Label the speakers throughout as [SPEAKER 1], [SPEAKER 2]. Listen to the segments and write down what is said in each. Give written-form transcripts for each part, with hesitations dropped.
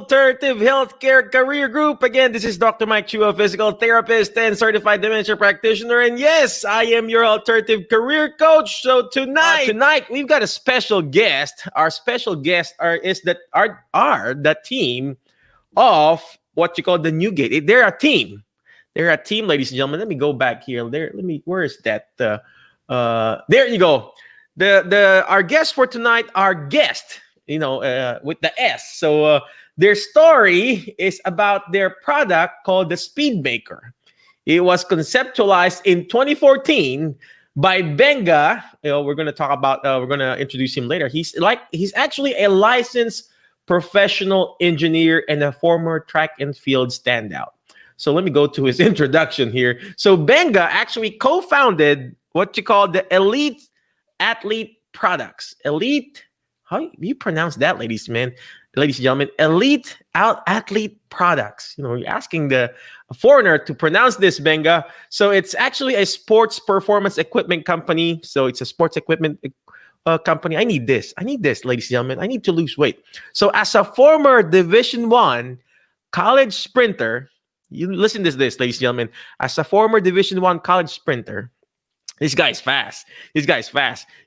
[SPEAKER 1] Alternative Healthcare Career Group. Again, this is Dr. Mike Chu, a physical therapist and certified dementia practitioner. And yes, I am your alternative career coach. So tonight we've got a special guest. Our special guests are the team of what you call the NewGait. They're a team. They're a team, ladies and gentlemen. Let me go back here. Where is that? There you go. Our guest for tonight, with the S. So their story is about their product called the Speedmaker. It was conceptualized in 2014 by Benga. We're going to introduce him later. He's actually a licensed professional engineer and a former track and field standout. So let me go to his introduction here. So Benga actually co-founded what you call the Elite Athlete Products. Elite, how do you pronounce that, ladies and gentlemen? Elite Athlete Products. You're asking the foreigner to pronounce this, Benga. So it's actually a sports performance equipment company. So it's a sports equipment company. I need this, ladies and gentlemen. I need to lose weight. So as a former Division I college sprinter, you listen to this, ladies and gentlemen. As a former Division I college sprinter, this guy's fast.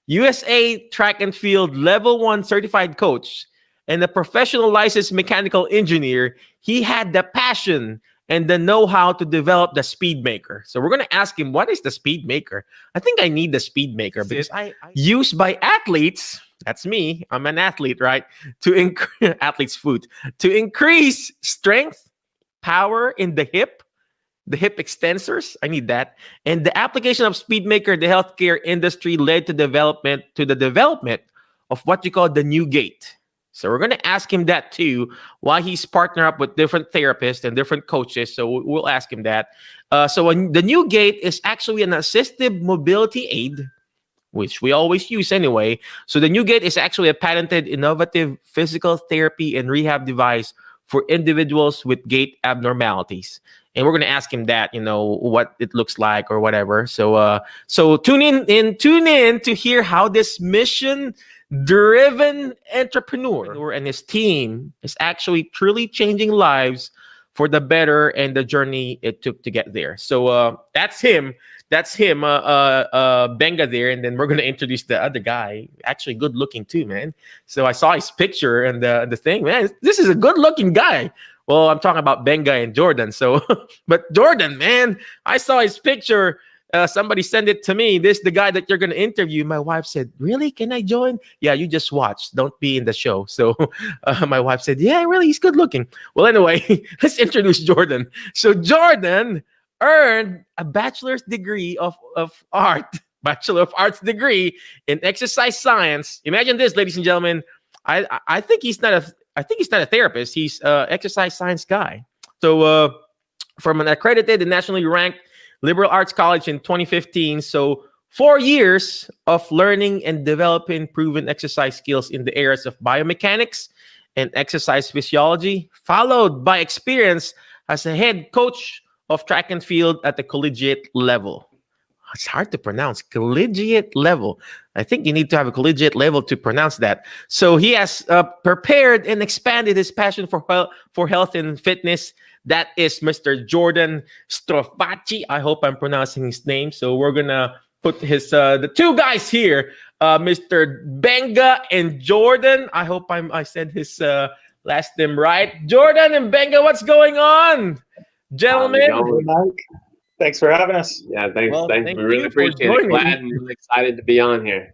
[SPEAKER 1] USA track and field level 1 certified coach and a professional licensed mechanical engineer. He had the passion and the know-how to develop the Speedmaker. So we're going to ask him, what is the Speedmaker? I think I need the Speedmaker because used by athletes. That's me. I'm an athlete, right? Athlete's food. To increase strength, power in the hip extensors. I need that. And the application of Speedmaker in the healthcare industry led to the development of what you call the NewGait. So we're going to ask him that too, why he's partnered up with different therapists and different coaches. So we'll ask him that. So the NewGait is actually an assistive mobility aid, which we always use anyway. So the NewGait is actually a patented, innovative physical therapy and rehab device for individuals with gait abnormalities. And we're going to ask him that, what it looks like or whatever. So tune in to hear how this mission-driven entrepreneur and his team is actually truly changing lives for the better and the journey it took to get there. So that's him. Benga there. And then we're going to introduce the other guy. Actually good looking too, man. So I saw his picture and the thing, man, this is a good looking guy. Well, I'm talking about Benga and Jordan. So, but Jordan, man, I saw his picture. Somebody sent it to me. This is the guy that you're going to interview. My wife said, really? Can I join? Yeah, you just watch. Don't be in the show. So my wife said, yeah, really? He's good looking. Well, anyway, let's introduce Jordan. So Jordan earned a bachelor's degree of arts degree in exercise science. Imagine this, ladies and gentlemen. I think he's not a therapist. He's an exercise science guy. So from an accredited and nationally ranked liberal arts college in 2015. So 4 years of learning and developing proven exercise skills in the areas of biomechanics and exercise physiology, followed by experience as a head coach of track and field at the collegiate level. It's hard to pronounce, collegiate level. I think you need to have a collegiate level to pronounce that. So he has prepared and expanded his passion for health and fitness. That is Mr. Jordan Strofacci. I hope I'm pronouncing his name. So we're going to put the two guys here, Mr. Benga and Jordan. I hope I said his last name right. Jordan and Benga, what's going on? Gentlemen.
[SPEAKER 2] Thanks for having us.
[SPEAKER 3] Yeah, thanks. We really appreciate it. Glad and really excited to be on here.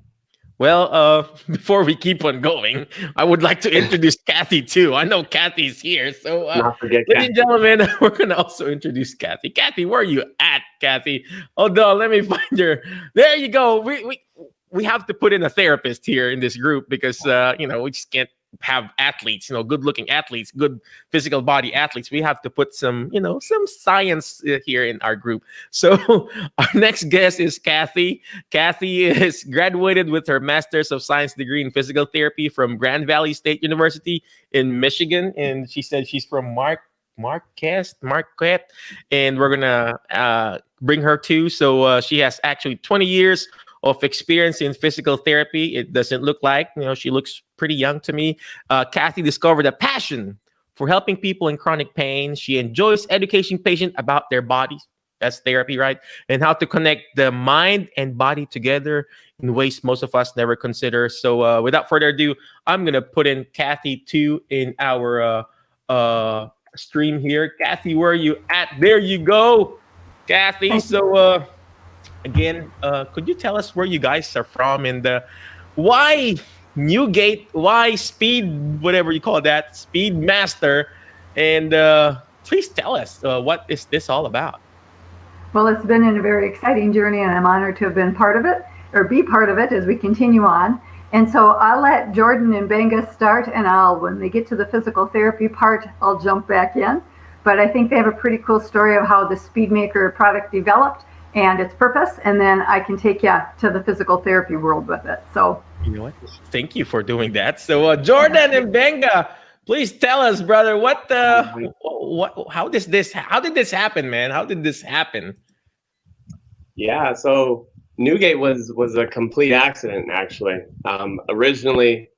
[SPEAKER 1] Well, before we keep on going, I would like to introduce Cathy too. I know Cathy's here. So, ladies and gentlemen, we're going to also introduce Cathy. Cathy, where are you at, Cathy? Hold on, let me find her. There you go. We have to put in a therapist here in this group because, we just can't have athletes, good-looking athletes, good physical body athletes. We have to put some science here in our group. So our next guest is Cathy. Cathy is graduated with her Master's of Science degree in physical therapy from Grand Valley State University in Michigan, and she said she's from Marquette, and we're gonna bring her too. So she has actually 20 years of experience in physical therapy. It doesn't look like, she looks pretty young to me. Cathy discovered a passion for helping people in chronic pain. She enjoys educating patients about their bodies. That's therapy, right? And how to connect the mind and body together in ways most of us never consider. So without further ado, I'm going to put in Cathy too in our stream here. Cathy, where are you at? There you go, Cathy. So again, could you tell us where you guys are from and why NewGait, why Speed, whatever you call that, Speed Master, and please tell us what is this all about?
[SPEAKER 4] Well, it's been a very exciting journey, and I'm honored to have been part of it, or be part of it as we continue on. And so I'll let Jordan and Benga start, and when they get to the physical therapy part, I'll jump back in. But I think they have a pretty cool story of how the Speedmaker product developed and its purpose, and then I can take you to the physical therapy world with it. So,
[SPEAKER 1] you know what? Thank you for doing that. So Jordan and Benga, please tell us, brother, how did this happen, man? How did this happen?
[SPEAKER 3] Yeah, so NewGait was a complete accident, actually. Originally,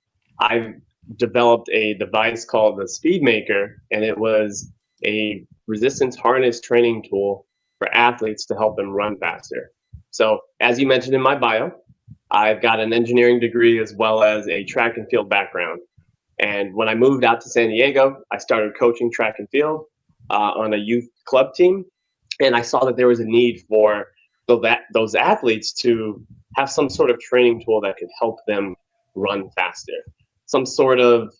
[SPEAKER 3] I developed a device called the Speedmaker, and it was a resistance harness training tool for athletes to help them run faster. So, as you mentioned in my bio, I've got an engineering degree as well as a track and field background. And when I moved out to San Diego, I started coaching track and field on a youth club team. And I saw that there was a need for those athletes to have some sort of training tool that could help them run faster. Some sort of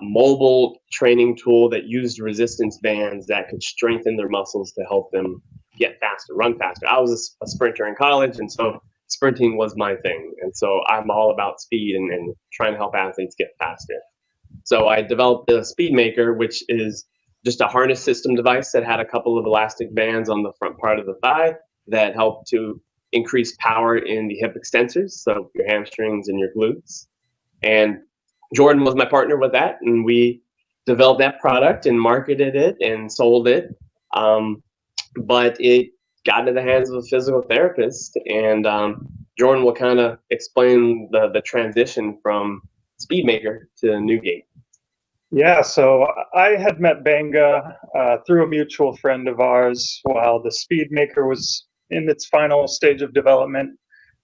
[SPEAKER 3] mobile training tool that used resistance bands that could strengthen their muscles to help them get faster, run faster. I was a sprinter in college, and so sprinting was my thing. And so I'm all about speed and trying to help athletes get faster. So I developed the Speedmaker, which is just a harness system device that had a couple of elastic bands on the front part of the thigh that helped to increase power in the hip extensors, so your hamstrings and your glutes. And Jordan was my partner with that, and we developed that product and marketed it and sold it. But it got into the hands of a physical therapist, and Jordan will kind of explain the transition from Speedmaker to NewGait.
[SPEAKER 2] Yeah, so I had met Benga through a mutual friend of ours while the Speedmaker was in its final stage of development.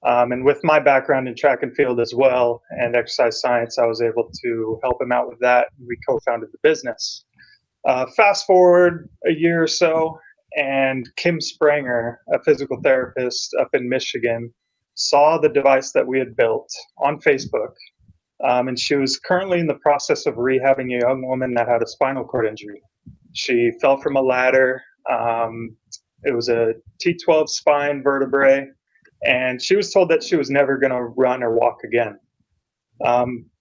[SPEAKER 2] And with my background in track and field as well and exercise science, I was able to help him out with that. We co-founded the business. Fast forward a year or so, and Kim Spranger, a physical therapist up in Michigan, saw the device that we had built on Facebook. And she was currently in the process of rehabbing a young woman that had a spinal cord injury. She fell from a ladder. It was a T12 spine vertebrae, and she was told that she was never going to run or walk again.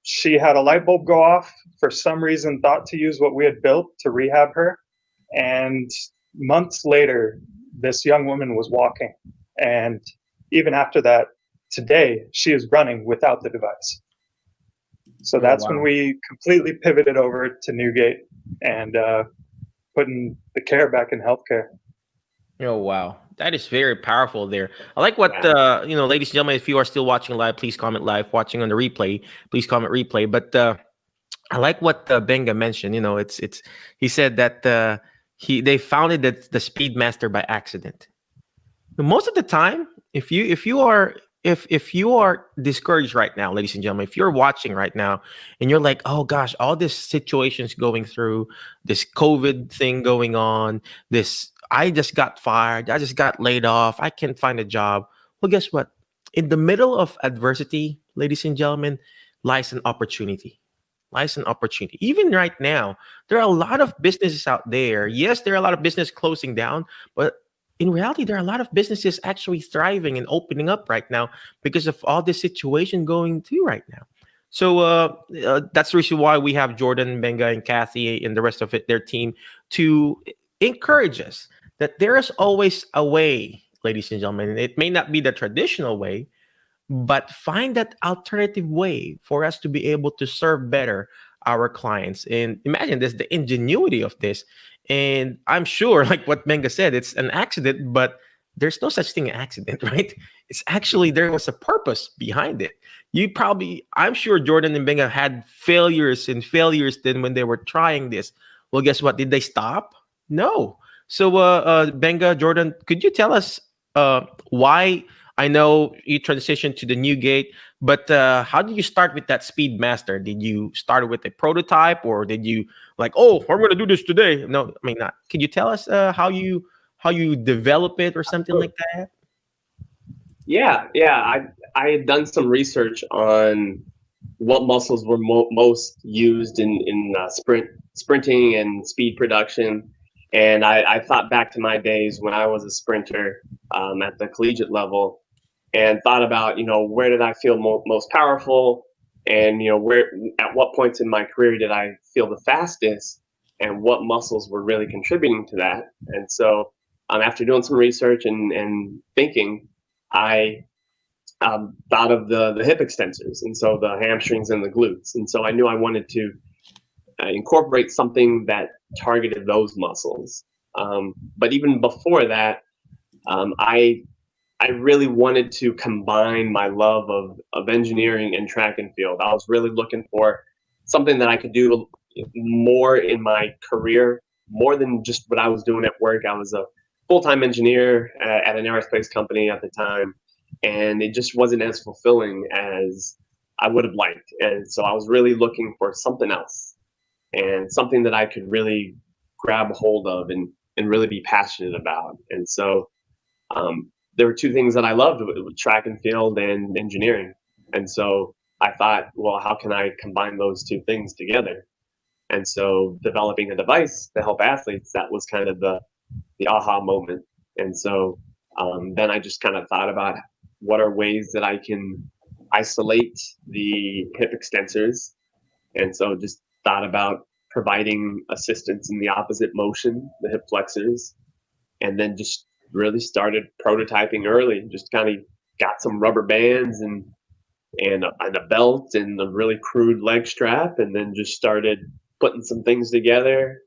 [SPEAKER 2] She had a light bulb go off, for some reason thought to use what we had built to rehab her, and months later, this young woman was walking. And even after that, today, she is running without the device. So that's when we completely pivoted over to NewGait and putting the care back in healthcare.
[SPEAKER 1] Oh, wow. That is very powerful there. I like what, ladies and gentlemen, if you are still watching live, please comment live. Watching on the replay, please comment replay. But I like what Benga mentioned. You know, he said that they founded the Speedmaster by accident. Most of the time, if you are discouraged right now, ladies and gentlemen, if you're watching right now and you're like, oh gosh, all this situations going through, this COVID thing going on, I just got fired, I just got laid off, I can't find a job. Well, guess what? In the middle of adversity, ladies and gentlemen, lies an opportunity. Even right now, there are a lot of businesses out there. Yes, there are a lot of business closing down, but in reality, there are a lot of businesses actually thriving and opening up right now because of all this situation going through right now. So that's the reason why we have Jordan, Benga, and Cathy and the rest of their team to encourage us that there is always a way, ladies and gentlemen. It may not be the traditional way, but find that alternative way for us to be able to serve better our clients. And imagine this, the ingenuity of this. And I'm sure, like what Benga said, it's an accident, but there's no such thing as accident, right? It's actually, there was a purpose behind it. I'm sure Jordan and Benga had failures and failures then when they were trying this. Well, guess what? Did they stop? No. So, Benga, Jordan, could you tell us why? I know you transitioned to the NewGait, but how did you start with that Speedmaster? Did you start with a prototype, or did you like, oh, we're going to do this today? No, I mean, not. Could you tell us how you develop it or something like that?
[SPEAKER 3] Yeah. I had done some research on what muscles were most used in sprinting and speed production. And I thought back to my days when I was a sprinter at the collegiate level, and thought about, where did I feel most powerful, and, at what points in my career did I feel the fastest, and what muscles were really contributing to that. And so after doing some research and thinking, I thought of the hip extensors, and so the hamstrings and the glutes. And so I knew I wanted to incorporate something that targeted those muscles. But even before that, I really wanted to combine my love of engineering and track and field. I was really looking for something that I could do more in my career, more than just what I was doing at work. I was a full-time engineer at an aerospace company at the time, and it just wasn't as fulfilling as I would have liked. And so I was really looking for something else, and something that I could really grab a hold of and really be passionate about. And so there were two things that I loved with track and field and engineering. And so I thought, well, how can I combine those two things together? And so developing a device to help athletes, that was kind of the aha moment. And so then I just kind of thought about what are ways that I can isolate the hip extensors. And so just thought about providing assistance in the opposite motion, the hip flexors, and then just really started prototyping early. Just kind of got some rubber bands and a belt and a really crude leg strap, and then just started putting some things together.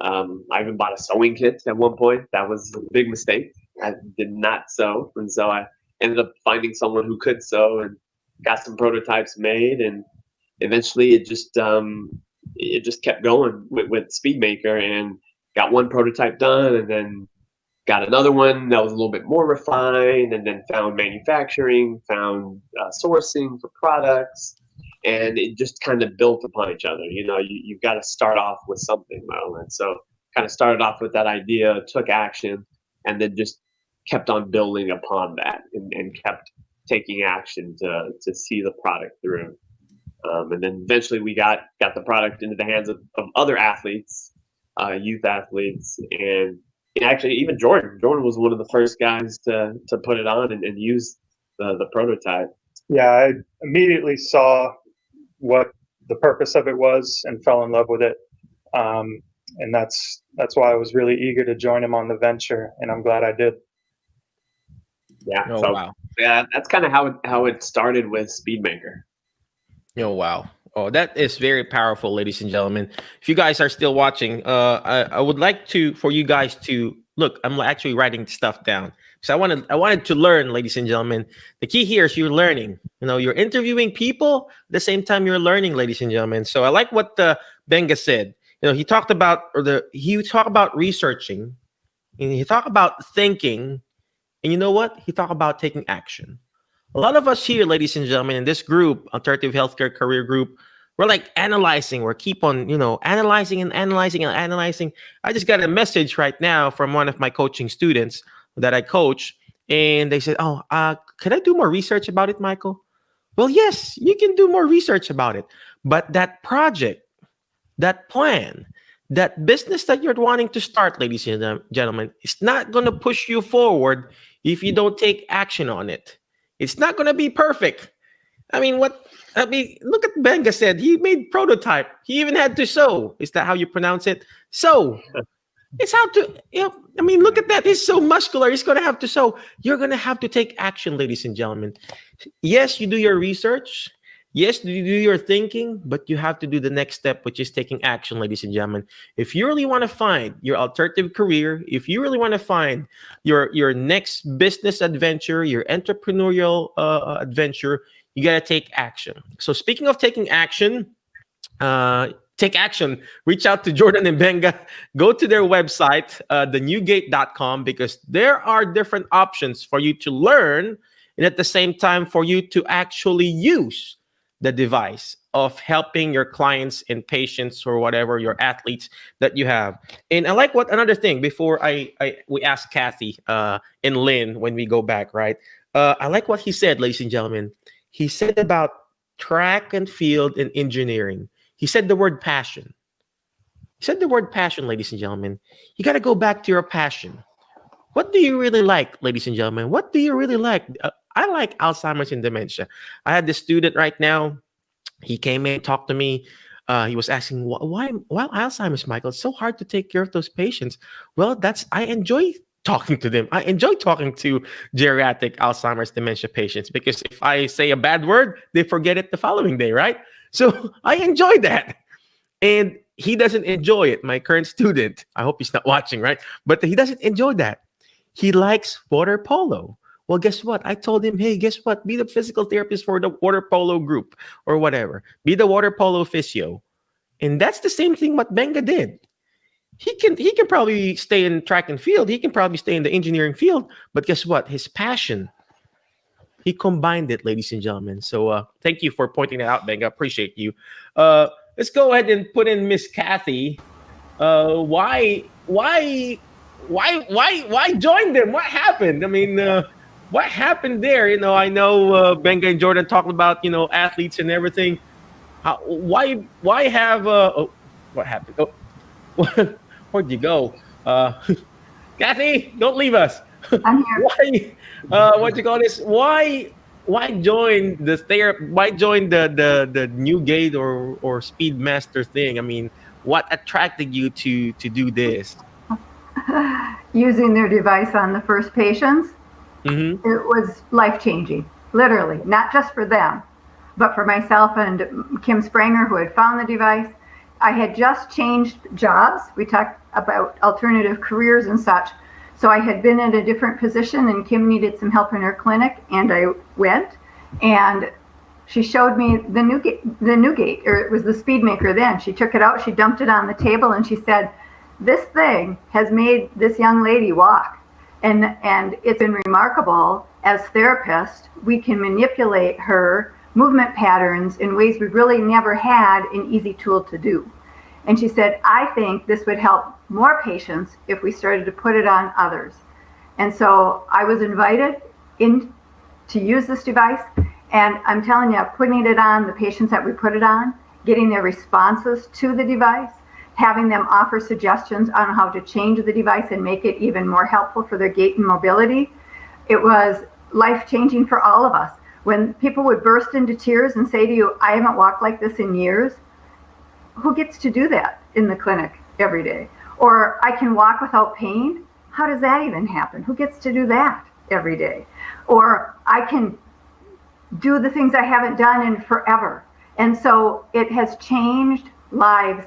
[SPEAKER 3] I even bought a sewing kit at one point. That was a big mistake. I did not sew, and so I ended up finding someone who could sew and got some prototypes made. And eventually, it just kept going with Speedmaker, and got one prototype done, and then got another one that was a little bit more refined, and then found manufacturing, found sourcing for products, and it just kind of built upon each other. You've got to start off with something, Mo. And so kind of started off with that idea, took action, and then just kept on building upon that, and kept taking action to see the product through. And then eventually we got the product into the hands of other athletes, youth athletes, and actually even Jordan was one of the first guys to put it on and use the prototype.
[SPEAKER 2] Yeah, I immediately saw what the purpose of it was and fell in love with it. And that's why I was really eager to join him on the venture, and I'm glad I did.
[SPEAKER 3] Yeah.
[SPEAKER 1] Oh,
[SPEAKER 3] so,
[SPEAKER 1] wow.
[SPEAKER 3] Yeah, that's kind of how it started with Speedmaker.
[SPEAKER 1] Oh, wow. Oh, that is very powerful, ladies and gentlemen. If you guys are still watching, I would like for you guys to look. I'm actually writing stuff down because I wanted to learn, ladies and gentlemen. The key here is you're learning. You're interviewing people at the same time you're learning, ladies and gentlemen. So I like what Benga said. He talked about researching, and he talked about thinking, and you know what? He talked about taking action. A lot of us here, ladies and gentlemen, in this group, Alternative Healthcare Career Group, we're like analyzing. We're keep on, analyzing and analyzing and analyzing. I just got a message right now from one of my coaching students that I coach, and they said, "Oh, can I do more research about it, Michael?" Well, yes, you can do more research about it, but that project, that plan, that business that you're wanting to start, ladies and gentlemen, it's not going to push you forward if you don't take action on it. It's not going to be perfect. Look at Benga said. He made prototype. He even had to sew. Is that how you pronounce it? Sew. It's how to, look at that. He's so muscular. He's going to have to sew. You're going to have to take action, ladies and gentlemen. Yes, you do your research. Yes, you do your thinking, but you have to do the next step, which is taking action, ladies and gentlemen. If you really want to find your alternative career, if you really want to find your next business adventure, your entrepreneurial adventure, you got to take action. So speaking of taking action, take action. Reach out to Jordan and Benga. Go to their website, thenewgait.com, because there are different options for you to learn and at the same time for you to actually use the device of helping your clients and patients or whatever your athletes that you have. And I like what another thing before we ask Cathy and Lynn when we go back, right? I like what he said, ladies and gentlemen. He said about track and field and engineering. He said the word passion. He said the word passion, ladies and gentlemen. You got to go back to your passion. What do you really like, ladies and gentlemen? What do you really like? I like Alzheimer's and dementia. I had this student right now. He came in, talked to me. He was asking, why Alzheimer's, Michael? It's so hard to take care of those patients. Well, I enjoy talking to them. I enjoy talking to geriatric Alzheimer's dementia patients because if I say a bad word, they forget it the following day, right? So I enjoy that. And he doesn't enjoy it, my current student. I hope he's not watching, right? But he doesn't enjoy that. He likes water polo. Well, guess what? I told him, hey, guess what? Be the physical therapist for the water polo group or whatever. Be the water polo physio. And that's the same thing what Benga did. He can probably stay in track and field. He can probably stay in the engineering field. But guess what? His passion, he combined it, ladies and gentlemen. So thank you for pointing that out, Benga. Appreciate you. Let's go ahead and put in Miss Cathy. Why join them? What happened? I mean, what happened there? You know, I know Benga and Jordan talked about, you know, athletes and everything. Why have what happened? Oh, where'd you go? Cathy, don't leave us.
[SPEAKER 4] I'm here.
[SPEAKER 1] What you call this? Why join the therapy? Why join the NewGait or Speedmaster thing? I mean, what attracted you to do this?
[SPEAKER 4] Using their device on the first patients,
[SPEAKER 1] Mm-hmm.
[SPEAKER 4] it was life-changing, literally, not just for them, but for myself and Kim Spranger, who had found the device. I had just changed jobs. We talked about alternative careers and such. So I had been in a different position and Kim needed some help in her clinic, and I went and she showed me the NewGait, or it was the Speedmaker then. She took it out, she dumped it on the table, and she said, this thing has made this young lady walk. And it's been remarkable. As therapists, we can manipulate her movement patterns in ways we really never had an easy tool to do. And she said, I think this would help more patients if we started to put it on others. And so I was invited in to use this device. And I'm telling you, putting it on the patients that we put it on, getting their responses to the device, having them offer suggestions on how to change the device and make it even more helpful for their gait and mobility. It was life-changing for all of us. When people would burst into tears and say to you, I haven't walked like this in years, who gets to do that in the clinic every day? Or I can walk without pain. How does that even happen? Who gets to do that every day? Or I can do the things I haven't done in forever. And so it has changed lives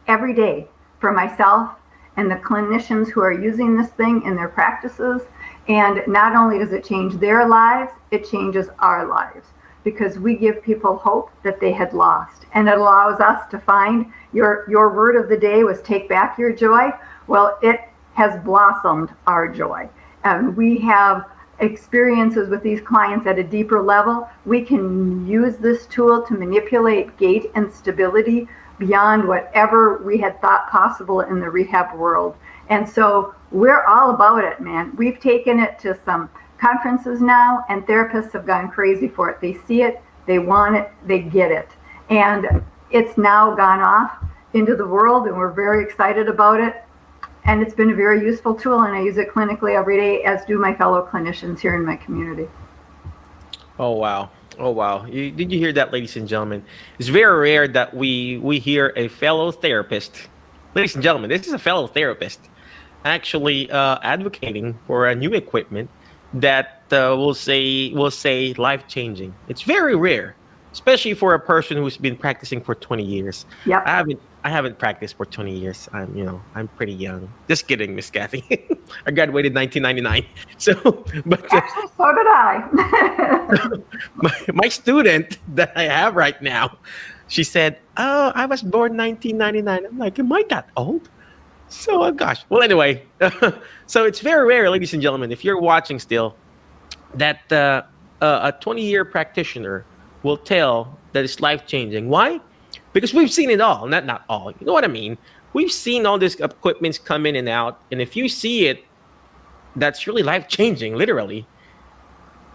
[SPEAKER 4] every day for myself and the clinicians who are using this thing in their practices. And not only does it change their lives, it changes our lives, because we give people hope that they had lost. And it allows us to find your word of the day was take back your joy. Well, it has blossomed our joy. And we have experiences with these clients at a deeper level. We can use this tool to manipulate gait and stability beyond whatever we had thought possible in the rehab world. And so we're all about it, man. We've taken it to some conferences now, and therapists have gone crazy for it. They see it, they want it, they get it. And it's now gone off into the world, and we're very excited about it. And it's been a very useful tool, and I use it clinically every day, as do my fellow clinicians here in my community.
[SPEAKER 1] Oh, wow. Oh, wow. Did you hear that, ladies and gentlemen? It's very rare that we hear a fellow therapist. Ladies and gentlemen, this is a fellow therapist actually advocating for a new equipment that will say life-changing. It's very rare. especially for a person who's been practicing for 20 years.
[SPEAKER 4] Yep.
[SPEAKER 1] I haven't practiced for 20 years. I'm pretty young. Just kidding, Miss Cathy. I graduated 1999. So, but
[SPEAKER 4] Actually, so did I.
[SPEAKER 1] my student that I have right now, she said, "Oh, I was born 1999." I'm like, "Am I that old?" So, gosh. Well, anyway, so it's very rare, ladies and gentlemen, if you're watching still, that a 20-year practitioner will tell that it's life-changing. Why? Because we've seen it all. Not all. You know what I mean? We've seen all this equipments come in and out, and if you see it, that's really life-changing, literally.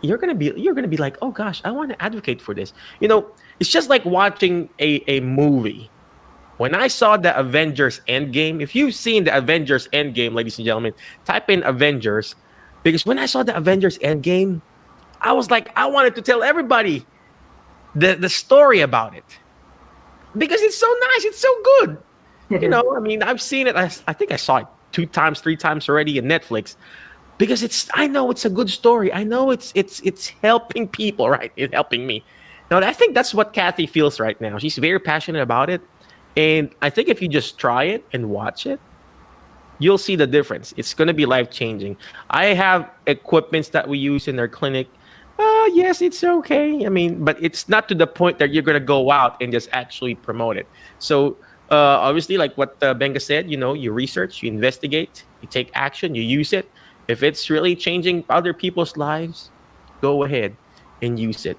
[SPEAKER 1] You're gonna be like, oh gosh, I want to advocate for this. It's just like watching a movie. When I saw the Avengers Endgame, if you've seen the Avengers Endgame, ladies and gentlemen, type in Avengers, because when I saw the Avengers Endgame, I was like, I wanted to tell everybody the story about it, because it's so nice, it's so good. I've seen it. I think I saw it 2 times, 3 times already in Netflix, because I know it's a good story. I know it's helping people, right? It's helping me. Now, I think that's what Cathy feels right now. She's very passionate about it. And I think if you just try it and watch it, you'll see the difference. It's going to be life-changing. I have equipments that we use in our clinic. Yes, it's okay. But it's not to the point that you're going to go out and just actually promote it. So, obviously, like what Benga said, you research, you investigate, you take action, you use it. If it's really changing other people's lives, go ahead and use it.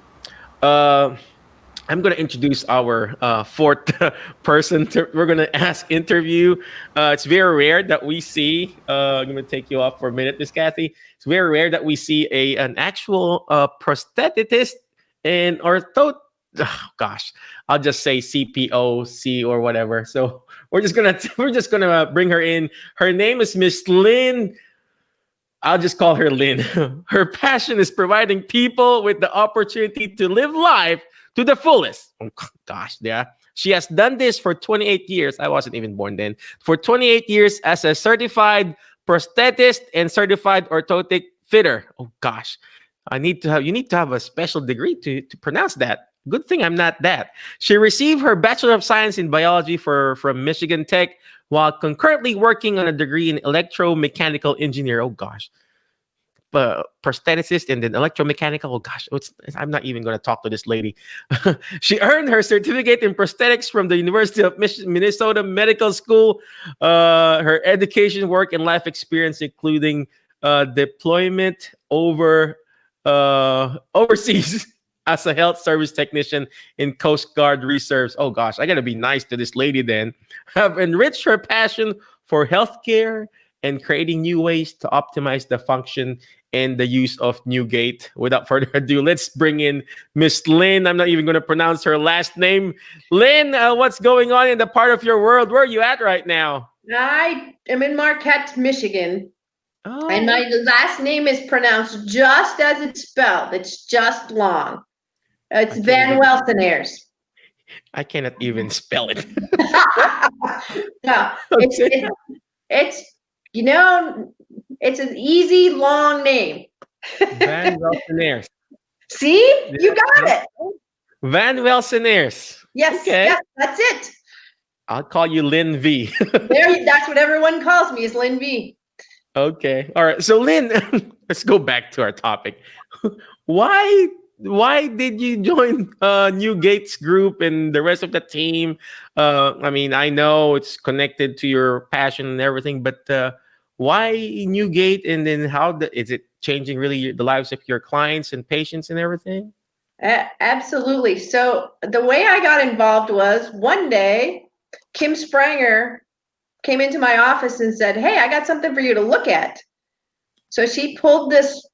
[SPEAKER 1] I'm going to introduce our 4th person we're going to interview. It's very rare that we see, I'm going to take you off for a minute, Miss Cathy. It's very rare that we see an actual prosthetist and I'll just say CPOC or whatever. So we're just gonna bring her in. Her name is Miss Lynn. I'll just call her Lynn. Her passion is providing people with the opportunity to live life to the fullest. Oh, gosh, yeah. She has done this for 28 years. I wasn't even born then. For 28 years as a certified prosthetist and certified orthotic fitter. Oh, gosh. You need to have a special degree to pronounce that. Good thing I'm not that. She received her Bachelor of Science in Biology from Michigan Tech, while concurrently working on a degree in electromechanical engineer. Oh, gosh. Prostheticist and then electromechanical. Oh, gosh. I'm not even going to talk to this lady. She earned her certificate in prosthetics from the University of Minnesota Medical School. Her education, work, and life experience, including deployment overseas as a health service technician in Coast Guard reserves. Oh, gosh. I got to be nice to this lady then. Have enriched her passion for healthcare and creating new ways to optimize the function and the use of NewGait. Without further ado, let's bring in Miss Lynn. I'm not even going to pronounce her last name. Lynn, what's going on in the part of your world? Where are you at right now?
[SPEAKER 5] I am in Marquette, Michigan.
[SPEAKER 1] Oh.
[SPEAKER 5] And my last name is pronounced just as it's spelled. It's just long. It's Van Welsenaers.
[SPEAKER 1] I cannot even spell it.
[SPEAKER 5] No, it's it's an easy long name.
[SPEAKER 1] Van Welsenaers.
[SPEAKER 5] See, you got it.
[SPEAKER 1] Van Welsenaers.
[SPEAKER 5] Yes,
[SPEAKER 1] okay.
[SPEAKER 5] Yes, that's it.
[SPEAKER 1] I'll call you Lynn V.
[SPEAKER 5] That's what everyone calls me, is Lynn V.
[SPEAKER 1] Okay. All right. So Lynn, let's go back to our topic. Why did you join NewGait's group and the rest of the team? I know it's connected to your passion and everything, but why NewGait, and then is it changing really the lives of your clients and patients and everything?
[SPEAKER 5] Absolutely. So the way I got involved was one day, Kim Spranger came into my office and said, "Hey, I got something for you to look at." So she pulled this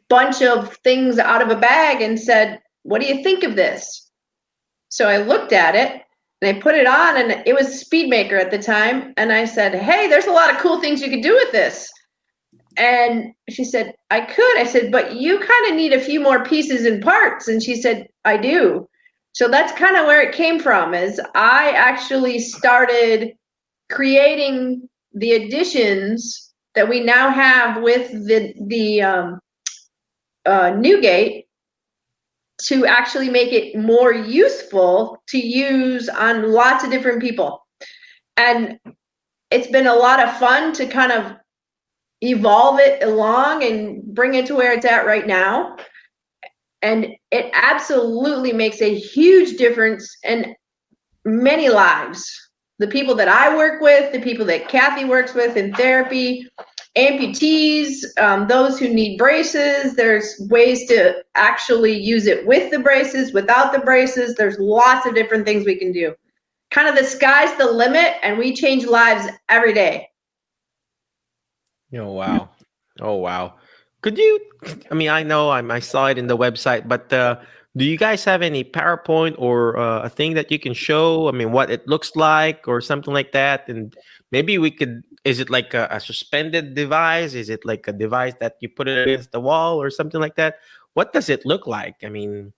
[SPEAKER 5] bunch of things out of a bag and said, "What do you think of this?" So I looked at it and I put it on, and it was Speedmaker at the time. And I said, "Hey, there's a lot of cool things you could do with this." And she said, "I could." I said, "But you kind of need a few more pieces and parts." And she said, "I do." So that's kind of where it came from, is I actually started creating the additions that we now have with the NewGait to actually make it more useful to use on lots of different people. And it's been a lot of fun to kind of evolve it along and bring it to where it's at right now. And it absolutely makes a huge difference in many lives. The people that I work with, the people that Cathy works with in therapy, amputees, those who need braces. There's ways to actually use it with the braces, without the braces. There's lots of different things we can do. Kind of the sky's the limit, and we change lives every day.
[SPEAKER 1] Oh, wow. Oh, wow. Could you, I mean, I know I saw it in the website, but do you guys have any PowerPoint or a thing that you can show? I mean, what it looks like or something like that? And maybe we could, is it like a suspended device? Is it like a device that you put it against the wall or something like that? What does it look like? I mean,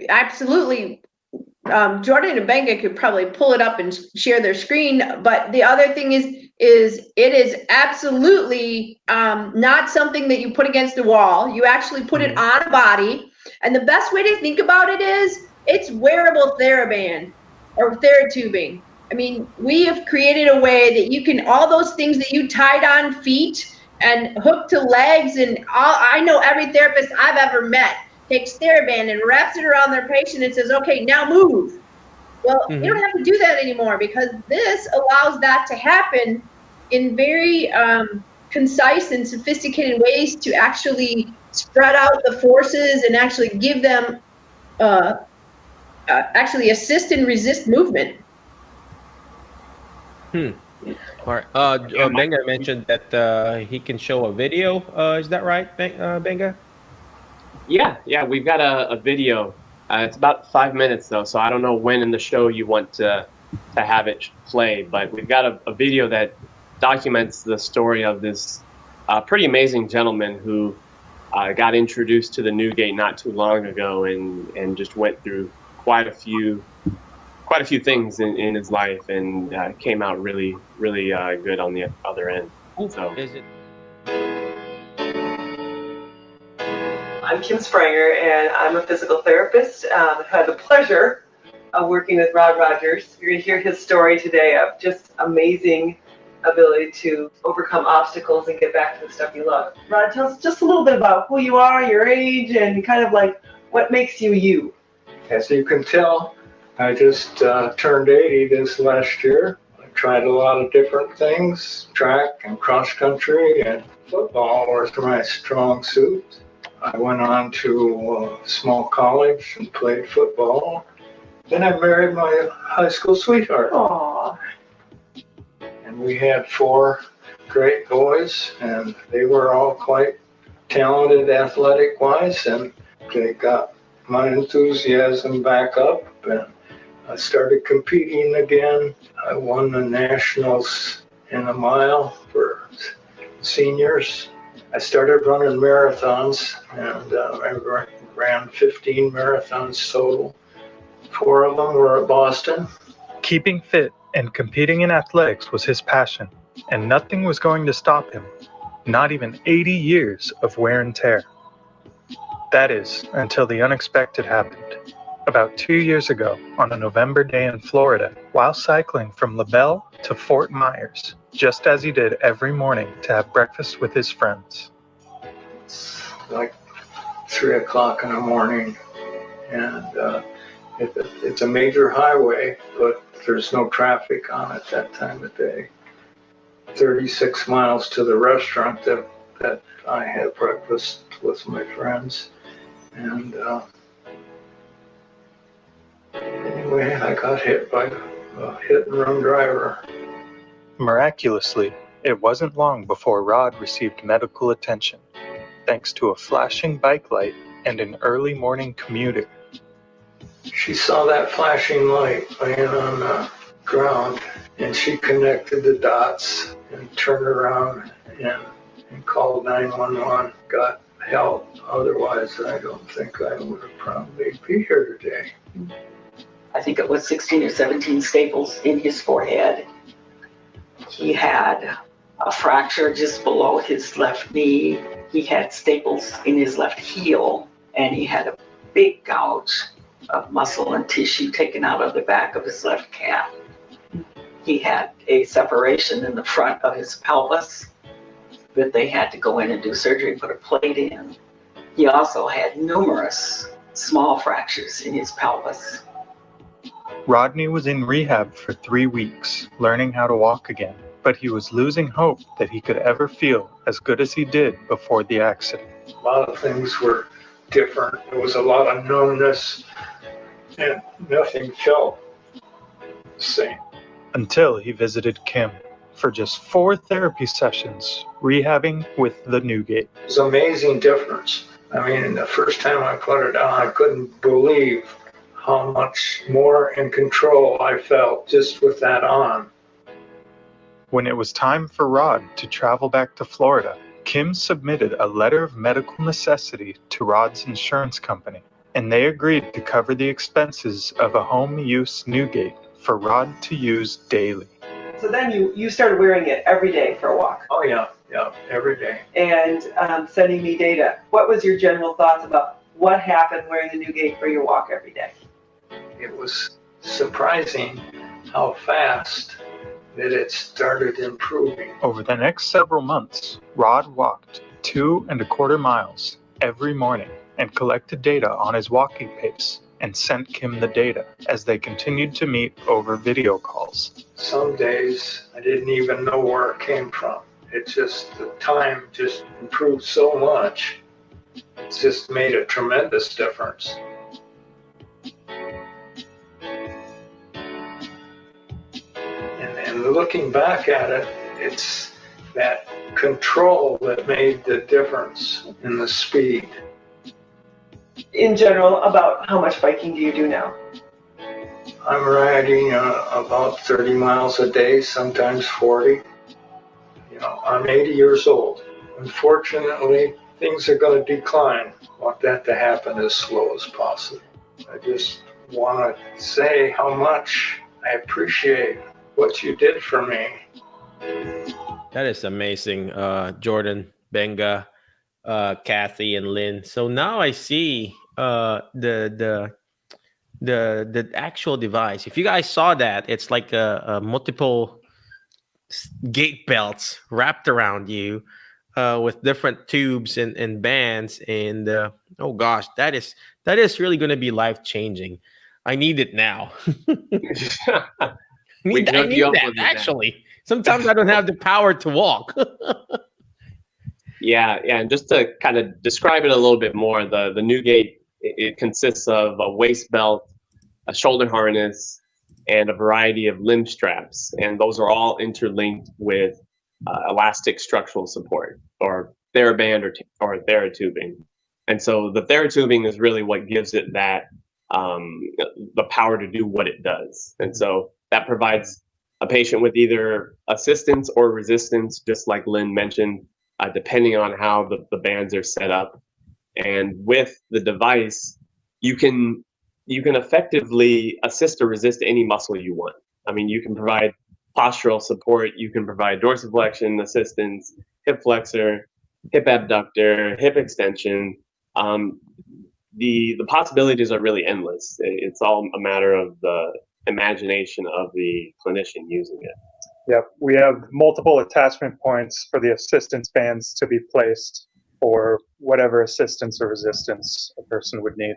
[SPEAKER 5] absolutely. Jordan and Benga could probably pull it up and share their screen. But the other thing is it is absolutely not something that you put against the wall. You actually put it on a body. And the best way to think about it is it's wearable TheraBand or TheraTubing. I mean, we have created a way that you can, all those things that you tied on feet and hooked to legs, and I know every therapist I've ever met takes TheraBand and wraps it around their patient and says, okay, now move. Well, you don't have to do that anymore, because this allows that to happen in very concise and sophisticated ways to actually spread out the forces and actually give them, actually assist and resist movement.
[SPEAKER 1] All right. Benga mentioned that he can show a video. Is that right, Benga?
[SPEAKER 3] Yeah, we've got a video. It's about 5 minutes though, so I don't know when in the show you want to have it play, but we've got a video that documents the story of this pretty amazing gentleman who got introduced to the NewGait not too long ago and just went through quite a few things in his life, and came out really good on the other end. So.
[SPEAKER 1] Is it?
[SPEAKER 6] I'm Kim Spranger, and I'm a physical therapist. I've had the pleasure of working with Rod Rogers. You're going to hear his story today of just amazing ability to overcome obstacles and get back to the stuff you love. Rod, tell us just a little bit about who you are, your age, and kind of like what makes you you.
[SPEAKER 7] As you can tell, I just turned 80 this last year. I tried a lot of different things. Track and cross country and football were my strong suit. I went on to a small college and played football. Then I married my high school sweetheart.
[SPEAKER 6] Aww.
[SPEAKER 7] And we had 4 great boys, and they were all quite talented athletic-wise, and they got my enthusiasm back up, and I started competing again. I won the nationals in a mile for seniors. I started running marathons, and I ran 15 marathons total. 4 of them were at Boston.
[SPEAKER 2] Keeping fit and competing in athletics was his passion, and nothing was going to stop him, not even 80 years of wear and tear. That is, until the unexpected happened. About 2 years ago, on a November day in Florida, while cycling from LaBelle to Fort Myers, just as he did every morning to have breakfast with his friends.
[SPEAKER 7] It's like 3 o'clock in the morning, and it's a major highway, but there's no traffic on it that time of day. 36 miles to the restaurant that I had breakfast with my friends, and anyway, I got hit by a hit-and-run driver.
[SPEAKER 2] Miraculously, it wasn't long before Rod received medical attention, thanks to a flashing bike light and an early morning commuter.
[SPEAKER 7] She saw that flashing light laying on the ground, and she connected the dots and turned around and called 911, got help. Otherwise, I don't think I would have probably be here today.
[SPEAKER 6] I think it was 16 or 17 staples in his forehead. He had a fracture just below his left knee. He had staples in his left heel.
[SPEAKER 8] and he had a big gouge of muscle and tissue taken out of the back of his left calf. He had a separation in the front of his pelvis that they had to go in and do surgery and put a plate in. He also had numerous small fractures in his pelvis.
[SPEAKER 9] Rodney was in rehab for 3 weeks, learning how to walk again, but he was losing hope that he could ever feel as good as he did before the accident.
[SPEAKER 7] A lot of things were different. There was a lot of numbness, and nothing felt the same.
[SPEAKER 9] Until he visited Kim for just 4 therapy sessions, rehabbing with the NewGait.
[SPEAKER 7] It was an amazing difference. I mean, the first time I put it on, I couldn't believe how much more in control I felt just with that on.
[SPEAKER 9] When it was time for Rod to travel back to Florida, Kim submitted a letter of medical necessity to Rod's insurance company, and they agreed to cover the expenses of a home use NewGait for Rod to use daily.
[SPEAKER 6] So then you started wearing it every day for a walk.
[SPEAKER 7] Oh yeah, every day.
[SPEAKER 6] And sending me data. What was your general thoughts about what happened wearing the NewGait for your walk every day?
[SPEAKER 7] It was surprising how fast that it started improving.
[SPEAKER 9] Over the next several months, Rod walked 2.25 miles every morning and collected data on his walking pace and sent Kim the data as they continued to meet over video calls.
[SPEAKER 7] Some days I didn't even know where it came from. It just, the time just improved so much. It's just made a tremendous difference. And looking back at it, it's that control that made the difference in the speed.
[SPEAKER 6] In general, about how much biking do you do now?
[SPEAKER 7] I'm riding about 30 miles a day, sometimes 40. You know, I'm 80 years old. Unfortunately, things are going to decline. I want that to happen as slow as possible. I just want to say how much I appreciate what you did for me.
[SPEAKER 1] That is amazing, Jordan, Benga, Cathy and Lynn. So now I see the actual device. If you guys saw that, it's like a multiple gait belts wrapped around you with different tubes and bands. And oh gosh, that is really going to be life changing. I need it now. I need that actually. Sometimes I don't have the power to walk.
[SPEAKER 3] Yeah, and just to kind of describe it a little bit more, the NewGait, it consists of a waist belt, a shoulder harness, and a variety of limb straps, and those are all interlinked with elastic structural support, or TheraBand or TheraTubing. And so the TheraTubing is really what gives it that the power to do what it does. And so that provides a patient with either assistance or resistance, just like Lynn mentioned, depending on how the bands are set up. And with the device, you can effectively assist or resist any muscle you want. I mean, you can provide postural support, you can provide dorsiflexion assistance, hip flexor, hip abductor, hip extension. The possibilities are really endless. It's all a matter of the imagination of the clinician using it.
[SPEAKER 2] Yep, we have multiple attachment points for the assistance bands to be placed for whatever assistance or resistance a person would need.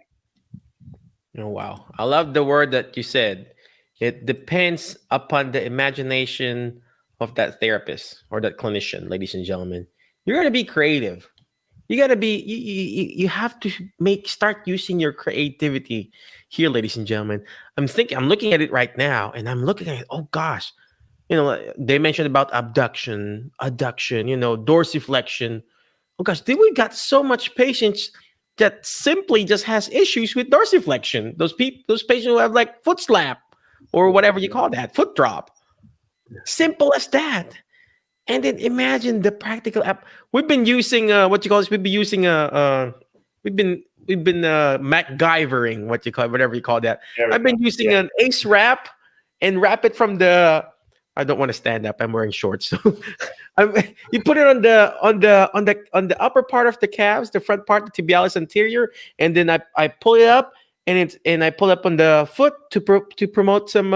[SPEAKER 1] Oh, wow. I love the word that you said. It depends upon the imagination of that therapist or that clinician, ladies and gentlemen. You're going to be creative. You got to be, you have to start using your creativity here, ladies and gentlemen. I'm looking at it right now and I'm looking at it. Oh gosh, they mentioned about abduction, adduction, dorsiflexion. Oh gosh, we got so much patients that simply just has issues with dorsiflexion. Those patients who have like foot slap or whatever you call that, foot drop. Simple as that. And then imagine the practical app. We've been using we've been using we've been MacGyvering, whatever you call that. I've been using an ACE wrap and wrap it from the I don't want to stand up. I'm wearing shorts. So you put it on the upper part of the calves, the front part, the tibialis anterior, and then I pull it up, and I pull up on the foot to promote some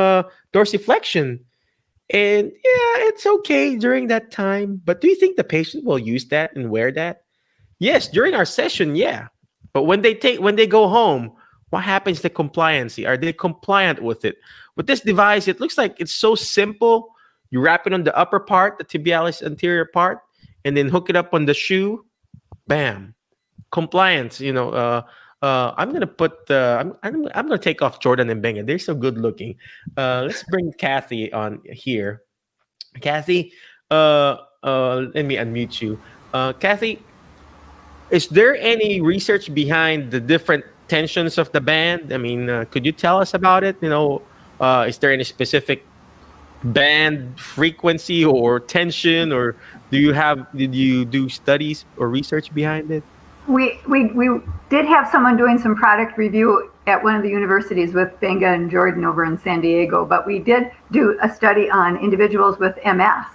[SPEAKER 1] dorsiflexion. And yeah, it's okay during that time. But do you think the patient will use that and wear that? Yes, during our session, yeah. But when they go home, what happens to compliancy? Are they compliant with it? With this device, it looks like it's so simple. You wrap it on the upper part, the tibialis anterior part, and then hook it up on the shoe. Bam, compliance. I'm gonna put. I'm gonna take off Jordan and Benga. They're so good looking. Let's bring Cathy on here. Cathy, let me unmute you. Cathy, is there any research behind the different tensions of the band? I mean, could you tell us about it? Is there any specific band frequency or tension, or did you do studies or research behind it?
[SPEAKER 4] We did have someone doing some product review at one of the universities with Benga and Jordan over in San Diego, but we did do a study on individuals with MS,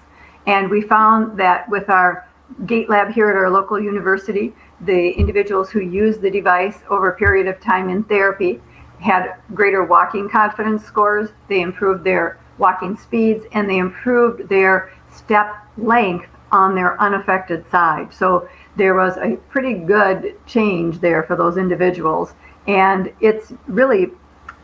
[SPEAKER 4] and we found that with our Gait lab here at our local university, the individuals who used the device over a period of time in therapy had greater walking confidence scores, they improved their walking speeds, and they improved their step length on their unaffected side. So there was a pretty good change there for those individuals. And it's really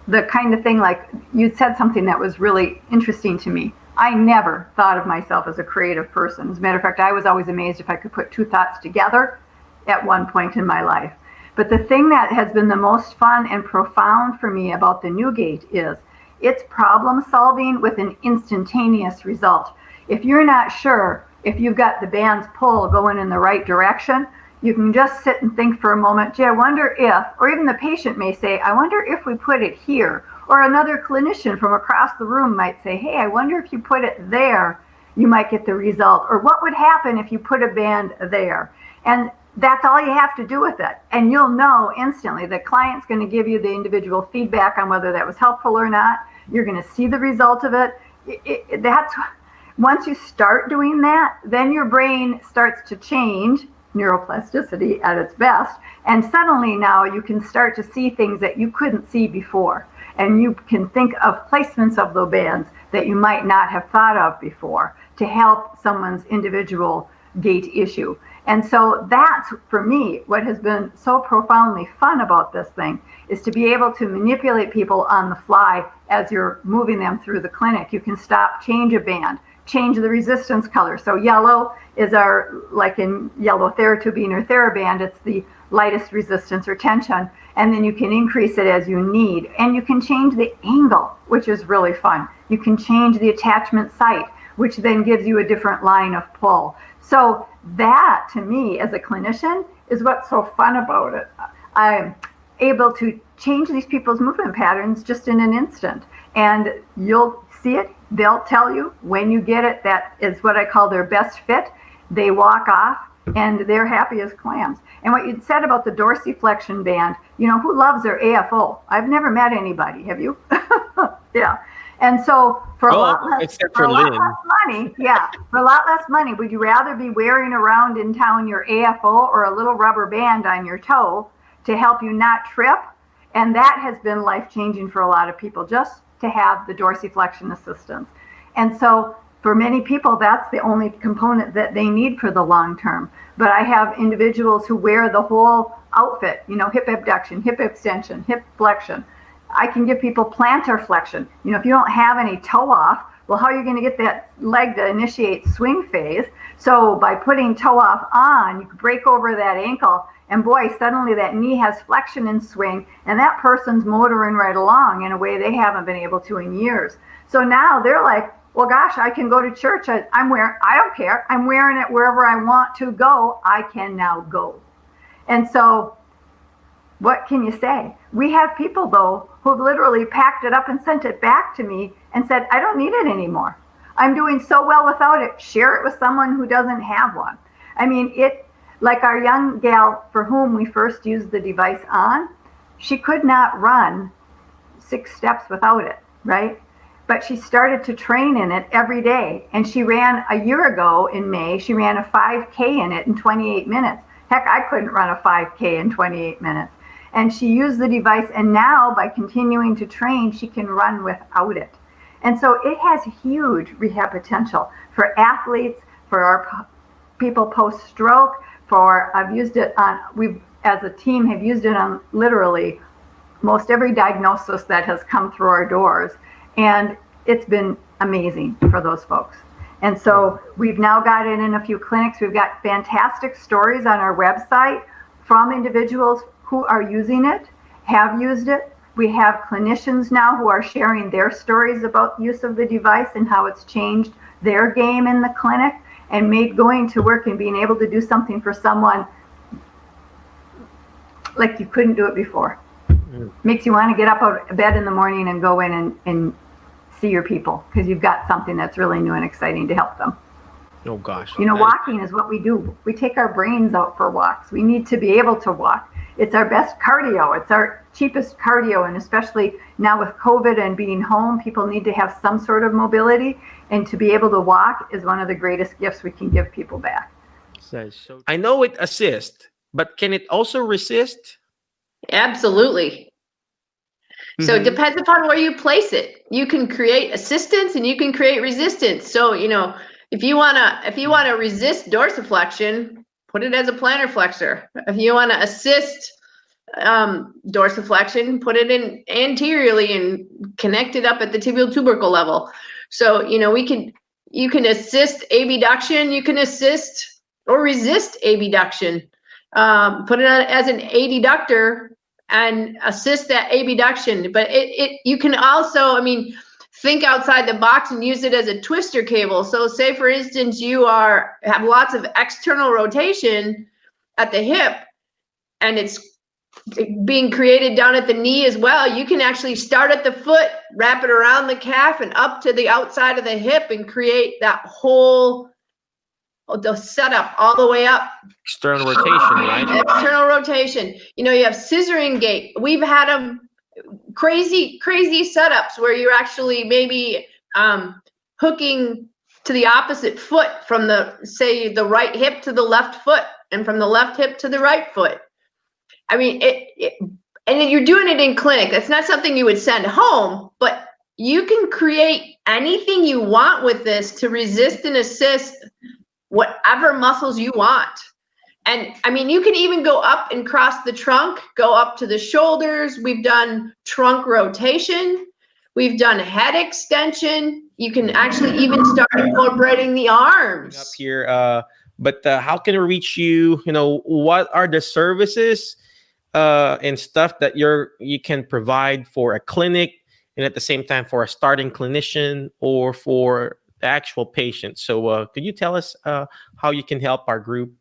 [SPEAKER 4] the kind of thing, like you said something that was really interesting to me. I never thought of myself as a creative person. As a matter of fact, I was always amazed if I could put two thoughts together at one point in my life. But the thing that has been the most fun and profound for me about the NewGait is it's problem solving with an instantaneous result. If you're not sure if you've got the band's pull going in the right direction, you can just sit and think for a moment, gee, I wonder if, or even the patient may say, I wonder if we put it here. Or another clinician from across the room might say, hey, I wonder if you put it there, you might get the result. Or what would happen if you put a band there? And that's all you have to do with it. And you'll know instantly. The client's going to give you the individual feedback on whether that was helpful or not. You're going to see the result of it. Once you start doing that, then your brain starts to change, neuroplasticity at its best, and suddenly now you can start to see things that you couldn't see before. And you can think of placements of the bands that you might not have thought of before to help someone's individual gait issue. And so that's, for me, what has been so profoundly fun about this thing, is to be able to manipulate people on the fly as you're moving them through the clinic. You can stop, change a band, change the resistance color. So yellow is like in yellow Theratubine or Theraband, it's the lightest resistance or tension. And then you can increase it as you need. And you can change the angle, which is really fun. You can change the attachment site, which then gives you a different line of pull. So that, to me, as a clinician, is what's so fun about it. I'm able to change these people's movement patterns just in an instant. And you'll see it. They'll tell you when you get it. That is what I call their best fit. They walk off and they're happy as clams. And what you'd said about the dorsiflexion band, who loves their AFO? I've never met anybody. Have you? Yeah. And so for a lot less money, for a lot less money, would you rather be wearing around in town your AFO or a little rubber band on your toe to help you not trip? And that has been life-changing for a lot of people, just to have the dorsiflexion assistance. And so for many people, that's the only component that they need for the long term. But I have individuals who wear the whole outfit, hip abduction, hip extension, hip flexion. I can give people plantar flexion. If you don't have any toe off, well, how are you going to get that leg to initiate swing phase? So by putting toe off on, you can break over that ankle, and boy, suddenly that knee has flexion and swing, and that person's motoring right along in a way they haven't been able to in years. So now they're like, well, gosh, I can go to church. I don't care. I'm wearing it wherever I want to go. I can now go. And so what can you say? We have people, though, who've literally packed it up and sent it back to me and said, I don't need it anymore. I'm doing so well without it. Share it with someone who doesn't have one. I mean, like our young gal for whom we first used the device on, she could not run 6 steps without it, right? but she started to train in it every day. And she ran a year ago in May, she ran a 5K in it in 28 minutes. Heck, I couldn't run a 5K in 28 minutes. And she used the device, and now by continuing to train, she can run without it. And so it has huge rehab potential for athletes, for our people post-stroke, I've used it on, we've as a team have used it on literally most every diagnosis that has come through our doors. And it's been amazing for those folks. And so we've now got it in a few clinics. We've got fantastic stories on our website from individuals who are using it, have used it. We have clinicians now who are sharing their stories about use of the device and how it's changed their game in the clinic and made going to work and being able to do something for someone like you couldn't do it before. Makes you want to get up out of bed in the morning and go in and see your people because you've got something that's really new and exciting to help them.
[SPEAKER 1] Oh gosh.
[SPEAKER 4] You know, walking is what we do. We take our brains out for walks. We need to be able to walk. It's our best cardio. It's our cheapest cardio. And especially now with COVID and being home, people need to have some sort of mobility. And to be able to walk is one of the greatest gifts we can give people back.
[SPEAKER 1] So I know it assists, but can it also resist?
[SPEAKER 5] Absolutely. So it depends upon where you place it. You can create assistance and you can create resistance. So, you know, if you wanna resist dorsiflexion, put it as a plantar flexor. If you wanna assist dorsiflexion, put it in anteriorly and connect it up at the tibial tubercle level. So, you know, you can assist abduction, you can assist or resist abduction. Put it on as an adductor and assist that abduction. But you can also, I mean, think outside the box and use it as a twister cable. So say for instance, you have lots of external rotation at the hip and it's being created down at the knee as well. You can actually start at the foot, wrap it around the calf and up to the outside of the hip and create that whole the setup all the way up.
[SPEAKER 1] External rotation, right?
[SPEAKER 5] External rotation. You know, you have scissoring gait. We've had them crazy setups where you're actually maybe hooking to the opposite foot from say the right hip to the left foot and from the left hip to the right foot. I mean, and then you're doing it in clinic. That's not something you would send home, but you can create anything you want with this to resist and assist whatever muscles you want. And I mean, you can even go up and cross the trunk, go up to the shoulders. We've done trunk rotation. We've done head extension. You can actually even start incorporating the arms.
[SPEAKER 1] Up here, but how can we reach you? You know, what are the services and stuff that you can provide for a clinic and at the same time for a starting clinician or for the actual patient? So could you tell us how you can help our group?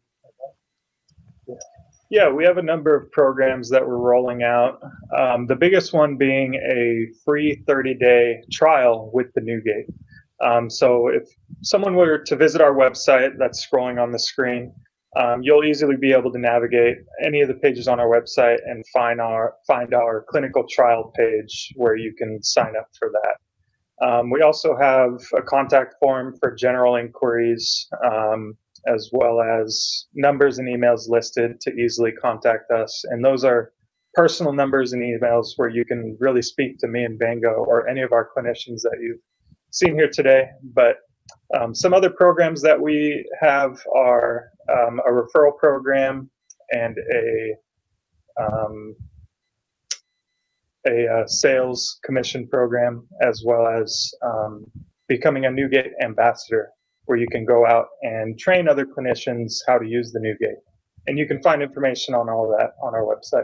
[SPEAKER 2] Yeah, we have a number of programs that we're rolling out. The biggest one being a free 30-day trial with the NewGait. So if someone were to visit our website that's scrolling on the screen, you'll easily be able to navigate any of the pages on our website and find our clinical trial page where you can sign up for that. We also have a contact form for general inquiries, as well as numbers and emails listed to easily contact us. And those are personal numbers and emails where you can really speak to me and Benga or any of our clinicians that you've seen here today. But some other programs that we have are a referral program and a sales commission program, as well as becoming a NewGait ambassador, where you can go out and train other clinicians how to use the NewGait. And you can find information on all of that on our website.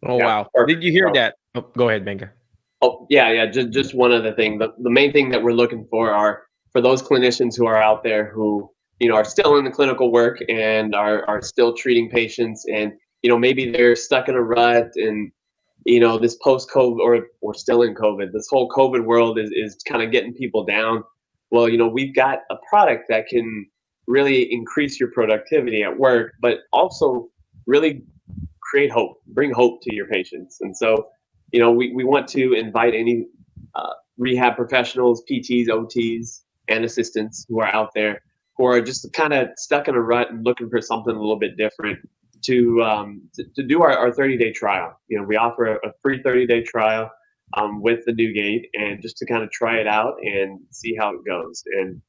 [SPEAKER 1] Oh, yeah. Wow. Did you hear that? Oh, go ahead, Benga.
[SPEAKER 3] Oh, yeah. Just one other thing. The main thing that we're looking for those clinicians who are out there who, you know, are still in the clinical work and are still treating patients, and, you know, maybe they're stuck in a rut, and, you know, this post-COVID or we're still in COVID, this whole COVID world is kind of getting people down. Well, you know, we've got a product that can really increase your productivity at work, but also really create hope, bring hope to your patients. And so, you know, we want to invite any rehab professionals, PTs, OTs, and assistants who are out there who are just kind of stuck in a rut and looking for something a little bit different to do our 30-day trial. We offer a free 30-day trial with the NewGait, and just to kind of try it out and see how it goes. And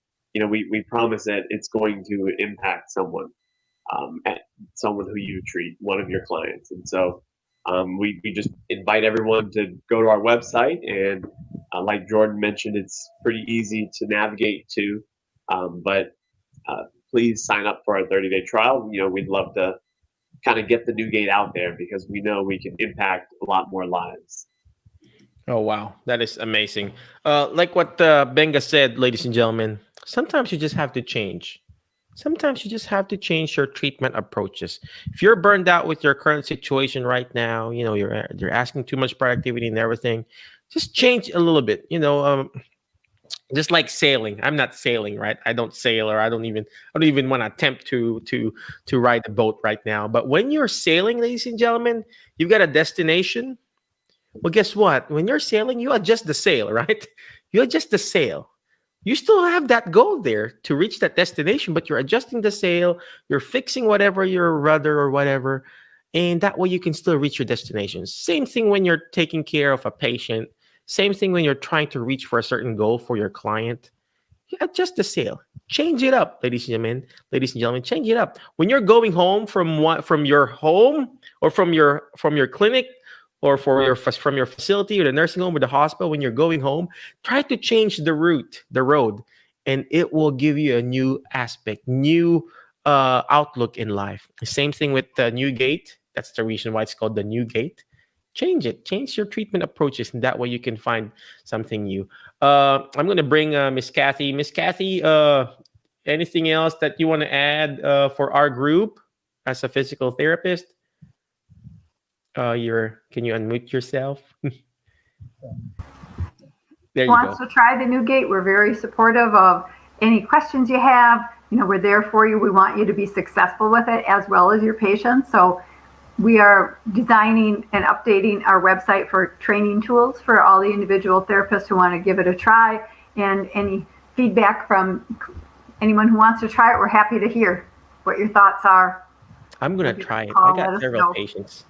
[SPEAKER 3] we promise that it's going to impact someone, someone who you treat, one of your clients. And so we just invite everyone to go to our website, and like Jordan mentioned, it's pretty easy to navigate to. But please sign up for our 30-day trial. We'd love to kind of get the NewGait out there, because we know we can impact a lot more lives.
[SPEAKER 1] Oh, wow. That is amazing. Like what Benga said, ladies and gentlemen, sometimes you just have to change. Sometimes you just have to change your treatment approaches. If you're burned out with your current situation right now, you're asking too much productivity and everything, just change a little bit. Just like sailing. I'm not sailing, right? I don't sail, or I don't even want to attempt to ride a boat right now. But when you're sailing, ladies and gentlemen, you've got a destination. Well, guess what? When you're sailing, you adjust the sail, right? You adjust the sail. You still have that goal there to reach that destination, but you're adjusting the sail, you're fixing whatever, your rudder or whatever, and that way you can still reach your destination. Same thing when you're taking care of a patient. Same thing when you're trying to reach for a certain goal for your client. You adjust the sail. Change it up, ladies and gentlemen. Ladies and gentlemen, change it up. When you're going home from your home, or from your clinic, or from your facility, or the nursing home, or the hospital, when you're going home, try to change the road, and it will give you a new aspect, new outlook in life. The same thing with the NewGait. That's the reason why it's called the NewGait. Change it. Change your treatment approaches, and that way you can find something new. I'm going to bring Miss Cathy. Miss Cathy, anything else that you want to add for our group as a physical therapist? Can you unmute yourself? There you
[SPEAKER 4] Wants
[SPEAKER 1] go.
[SPEAKER 4] to try the NewGait. We're very supportive of any questions you have. We're there for you. We want you to be successful with it, as well as your patients. So we are designing and updating our website for training tools for all the individual therapists who want to give it a try. And any feedback from anyone who wants to try it, we're happy to hear what your thoughts are.
[SPEAKER 1] I'm going to try it. I got several patients,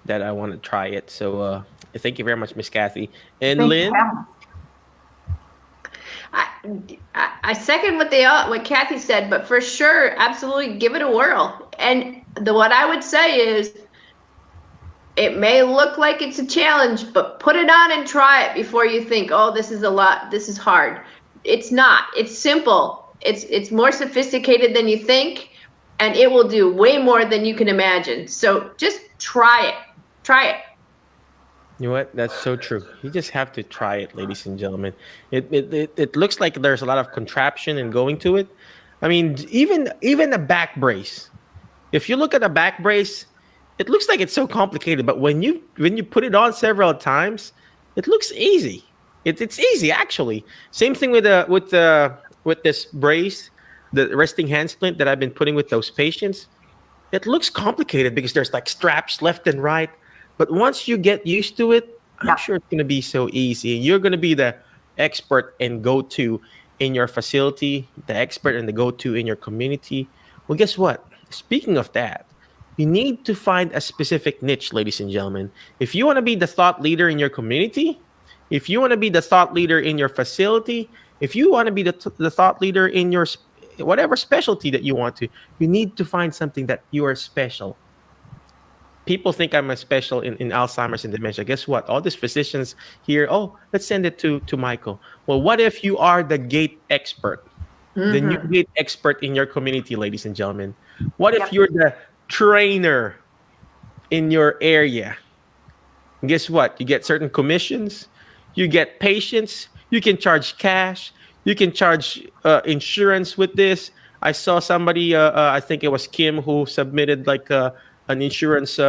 [SPEAKER 1] that I want to try it. So thank you very much, Miss Cathy. And Lynn?
[SPEAKER 5] I second what Cathy said, but for sure, absolutely give it a whirl. And what I would say is, it may look like it's a challenge, but put it on and try it before you think, oh, this is a lot, this is hard. It's not. It's simple. It's more sophisticated than you think, and it will do way more than you can imagine. So just try it. Try it.
[SPEAKER 1] You know what? That's so true. You just have to try it, ladies and gentlemen. It looks like there's a lot of contraption and going to it. I mean, even a back brace. If you look at a back brace, it looks like it's so complicated, but when you put it on several times, it looks easy. It's easy, actually. Same thing with this brace, the resting hand splint that I've been putting with those patients. It looks complicated because there's like straps left and right. But once you get used to it, I'm sure it's going to be so easy. You're going to be the expert and go-to in your facility, the expert and the go-to in your community. Well, guess what? Speaking of that, you need to find a specific niche, ladies and gentlemen. If you want to be the thought leader in your community, if you want to be the thought leader in your facility, if you want to be the thought leader in your whatever specialty that you want to, you need to find something that you are special. People think I'm a special in Alzheimer's and dementia. Guess what? All these physicians here, let's send it to Michael. Well, what if you are the Gait expert? Mm-hmm. The new Gait expert in your community, ladies and gentlemen. What if you're the trainer in your area? And guess what? You get certain commissions. You get patients. You can charge cash. You can charge insurance with this. I saw somebody, I think it was Kim, who submitted like an insurance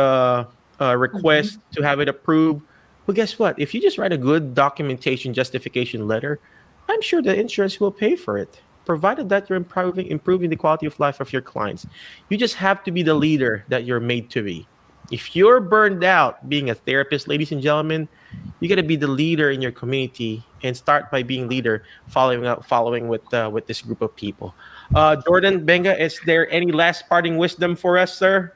[SPEAKER 1] request to have it approved. Well, guess what? If you just write a good documentation justification letter, I'm sure the insurance will pay for it, provided that you're improving the quality of life of your clients. You just have to be the leader that you're made to be. If you're burned out being a therapist, ladies and gentlemen, you got to be the leader in your community and start by being leader, following with this group of people. Jordan, Benga, is there any last parting wisdom for us, sir?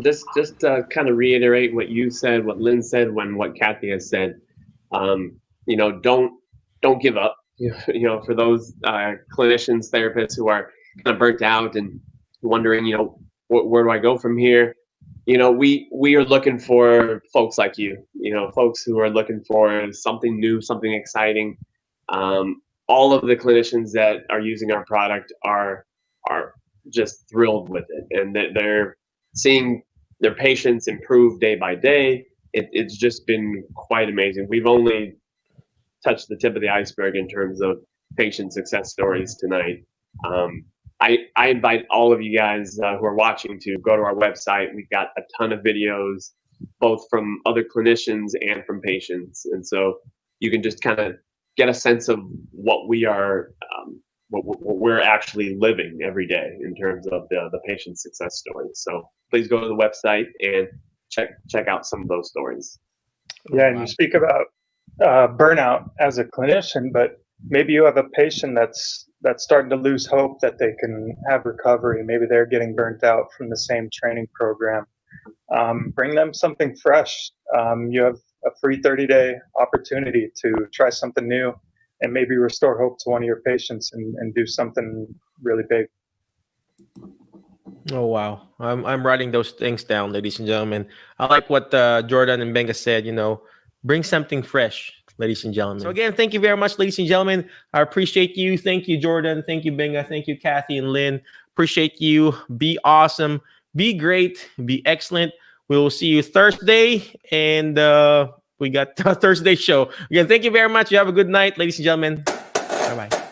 [SPEAKER 3] Just to kind of reiterate what you said, what Lynn said, what Cathy has said. You know, don't give up. You know, for those clinicians, therapists who are kind of burnt out and wondering, you know, where do I go from here? You know, we are looking for folks like you. You know, folks who are looking for something new, something exciting. All of the clinicians that are using our product are just thrilled with it, and they're seeing their patients improve day by day. It's just been quite amazing. We've only touched the tip of the iceberg in terms of patient success stories tonight. I invite all of you guys who are watching to go to our website. We've got a ton of videos, both from other clinicians and from patients, and so you can just kind of get a sense of what we are, what we're actually living every day in terms of the patient success stories. So please go to the website and check out some of those stories.
[SPEAKER 2] Yeah, and you speak about burnout as a clinician, but maybe you have a patient that's starting to lose hope that they can have recovery. Maybe they're getting burnt out from the same training program. Bring them something fresh. You have a free 30-day opportunity to try something new and maybe restore hope to one of your patients and do something really big.
[SPEAKER 1] Oh wow, I'm writing those things down, ladies and gentlemen. I like what Jordan and Benga said. You know, bring something fresh, ladies and gentlemen. So again, thank you very much, ladies and gentlemen. I appreciate you. Thank you, Jordan. Thank you, Benga. Thank you, Cathy and Lynn. Appreciate you. Be awesome. Be great. Be excellent. We will see you Thursday, and we got a Thursday show. Again, thank you very much. You have a good night, ladies and gentlemen. Bye-bye.